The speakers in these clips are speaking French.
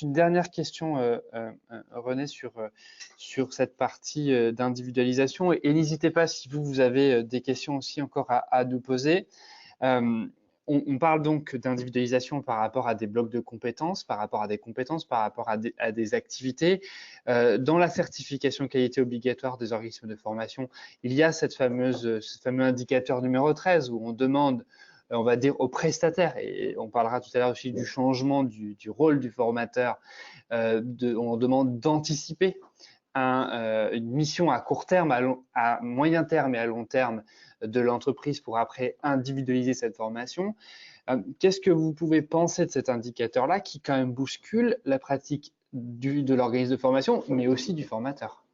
Une dernière question, René, sur cette partie d'individualisation. Et n'hésitez pas, si vous avez des questions aussi encore à nous poser. Euh, on parle donc d'individualisation par rapport à des blocs de compétences, par rapport à des compétences, par rapport à des activités. Dans la certification qualité obligatoire des organismes de formation, il y a ce fameux indicateur numéro 13 où on demande, on va dire, aux prestataires, et on parlera tout à l'heure aussi du changement du rôle du formateur, on demande d'anticiper une mission à court terme, à moyen terme et à long terme de l'entreprise pour après individualiser cette formation. Qu'est-ce que vous pouvez penser de cet indicateur-là qui quand même bouscule la pratique de l'organisme de formation, mais aussi du formateur?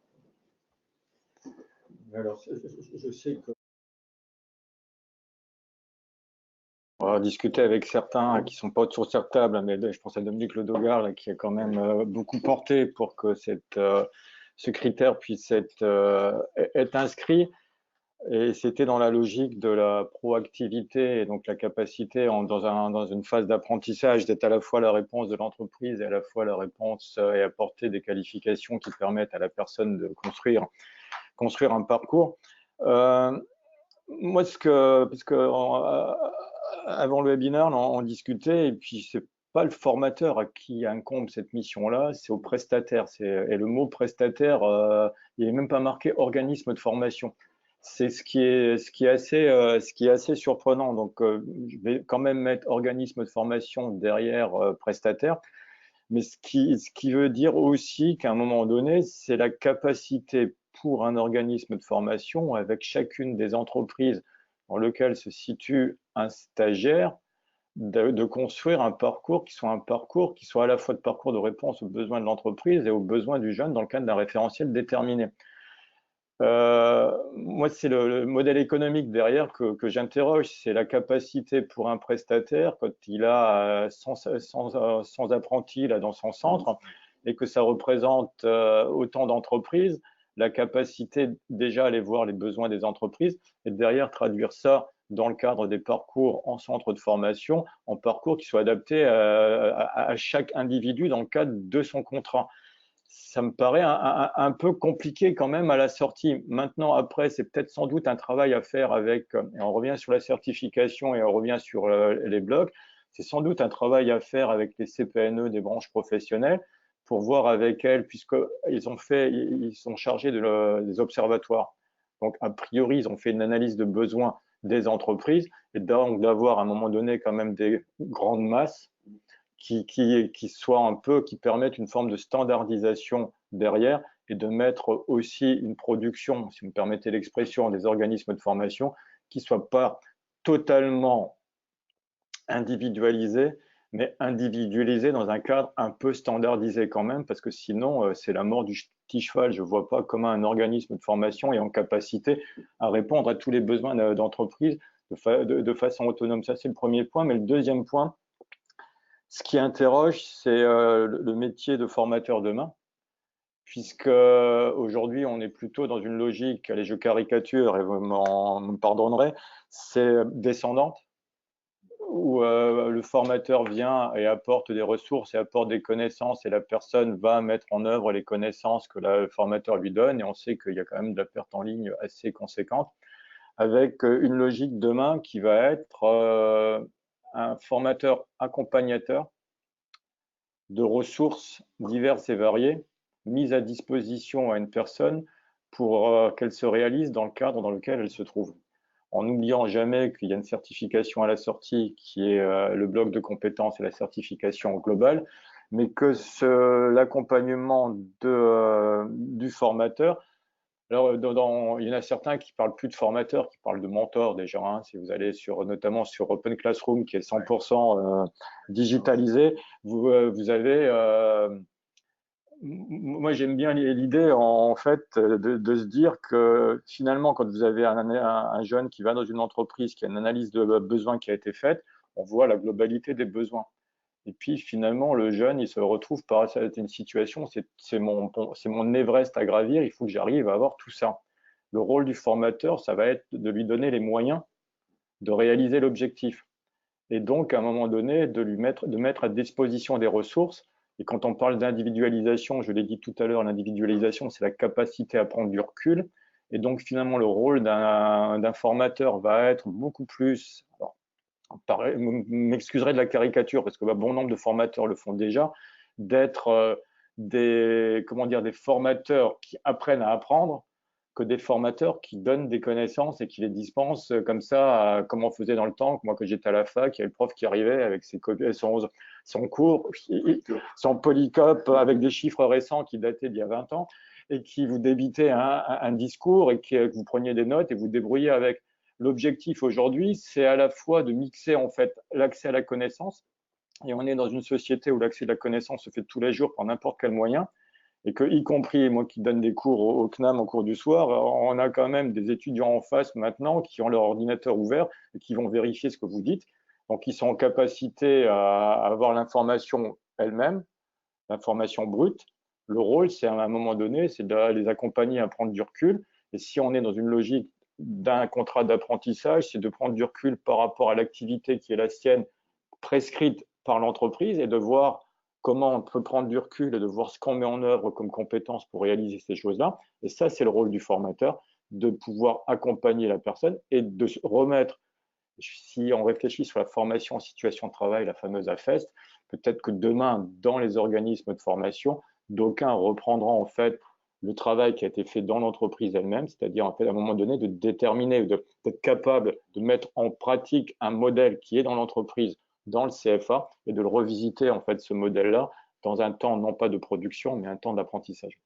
Alors, je sais que on va discuter avec certains qui ne sont pas autour de cette table, mais je pense à Dominique Ledogar, qui a quand même beaucoup porté pour que ce critère puisse être inscrit. Et c'était dans la logique de la proactivité et donc la capacité dans une phase d'apprentissage d'être à la fois la réponse de l'entreprise et à la fois la réponse et apporter des qualifications qui permettent à la personne de construire un parcours. Moi, parce que avant le webinaire, on discutait, et puis c'est pas le formateur à qui incombe cette mission-là, c'est au prestataire. Et le mot prestataire, il n'est même pas marqué organisme de formation. C'est ce qui est assez surprenant. Donc, je vais quand même mettre organisme de formation derrière prestataire. Mais ce qui veut dire aussi qu'à un moment donné, c'est la capacité pour un organisme de formation, avec chacune des entreprises dans lesquelles se situe un stagiaire, de construire un parcours qui soit à la fois de parcours de réponse aux besoins de l'entreprise et aux besoins du jeune dans le cadre d'un référentiel déterminé. Moi, c'est le modèle économique derrière que j'interroge, c'est la capacité pour un prestataire, quand il a 100 apprentis là, dans son centre, et que ça représente autant d'entreprises, la capacité déjà à aller voir les besoins des entreprises, et derrière traduire ça dans le cadre des parcours en centre de formation, en parcours qui soient adaptés à chaque individu dans le cadre de son contrat. Ça me paraît un peu compliqué quand même à la sortie. Maintenant, après, c'est peut-être sans doute un travail à faire avec, et on revient sur la certification et on revient sur les blocs, c'est sans doute un travail à faire avec les CPNE des branches professionnelles pour voir avec elles, puisqu'ils sont chargés des observatoires. Donc, a priori, ils ont fait une analyse de besoins des entreprises et donc d'avoir à un moment donné quand même des grandes masses qui permettent une forme de standardisation derrière et de mettre aussi une production, si vous me permettez l'expression, des organismes de formation qui ne soient pas totalement individualisés, mais individualisés dans un cadre un peu standardisé quand même, parce que sinon, c'est la mort du petit cheval. Je ne vois pas comment un organisme de formation est en capacité à répondre à tous les besoins d'entreprise de façon autonome. Ça, c'est le premier point. Mais le deuxième point, ce qui interroge, c'est le métier de formateur demain, puisque aujourd'hui, on est plutôt dans une logique, allez, je caricature et vous me pardonnerez, c'est descendante, où le formateur vient et apporte des ressources et apporte des connaissances, et la personne va mettre en œuvre les connaissances que le formateur lui donne, et on sait qu'il y a quand même de la perte en ligne assez conséquente, avec une logique demain qui va être un formateur accompagnateur de ressources diverses et variées mises à disposition à une personne pour qu'elle se réalise dans le cadre dans lequel elle se trouve. En n'oubliant jamais qu'il y a une certification à la sortie qui est le bloc de compétences et la certification globale, mais que l'accompagnement du formateur, alors, il y en a certains qui parlent plus de formateur, qui parlent de mentor déjà. Hein, si vous allez notamment sur Open Classroom, qui est 100% digitalisé, vous avez. Moi, j'aime bien l'idée, en fait, de se dire que finalement, quand vous avez un jeune qui va dans une entreprise, qui a une analyse de besoins qui a été faite, on voit la globalité des besoins. Et puis finalement, le jeune, il se retrouve par une situation, c'est mon Everest à gravir, il faut que j'arrive à avoir tout ça. Le rôle du formateur, ça va être de lui donner les moyens de réaliser l'objectif. Et donc, à un moment donné, de mettre à disposition des ressources Et quand on parle d'individualisation, je l'ai dit tout à l'heure, l'individualisation, c'est la capacité à prendre du recul. Et donc, finalement, le rôle d'un formateur va être beaucoup plus, alors, m'excuserai de la caricature, parce que bon nombre de formateurs le font déjà, d'être des formateurs qui apprennent à apprendre, que des formateurs qui donnent des connaissances et qui les dispensent comme ça, comme on faisait dans le temps. Moi, quand j'étais à la fac, il y a le prof qui arrivait avec son cours, son polycope avec des chiffres récents qui dataient d'il y a 20 ans et qui vous débitait un discours et que vous preniez des notes et vous débrouillez avec. L'objectif aujourd'hui, c'est à la fois de mixer en fait l'accès à la connaissance, et on est dans une société où l'accès à la connaissance se fait tous les jours par n'importe quel moyen, et que, y compris moi qui donne des cours au CNAM au cours du soir, on a quand même des étudiants en face maintenant qui ont leur ordinateur ouvert et qui vont vérifier ce que vous dites. Donc, ils sont en capacité à avoir l'information elle-même, l'information brute. Le rôle, c'est à un moment donné, c'est de les accompagner à prendre du recul. Et si on est dans une logique d'un contrat d'apprentissage, c'est de prendre du recul par rapport à l'activité qui est la sienne, prescrite par l'entreprise, et de voir comment on peut prendre du recul et de voir ce qu'on met en œuvre comme compétences pour réaliser ces choses-là. Et ça, c'est le rôle du formateur, de pouvoir accompagner la personne et de remettre, si on réfléchit sur la formation en situation de travail, la fameuse AFEST, peut-être que demain, dans les organismes de formation, d'aucuns reprendront en fait le travail qui a été fait dans l'entreprise elle-même, c'est-à-dire en fait à un moment donné de déterminer, d'être capable de mettre en pratique un modèle qui est dans l'entreprise, dans le CFA, et de le revisiter en fait ce modèle-là dans un temps non pas de production, mais un temps d'apprentissage.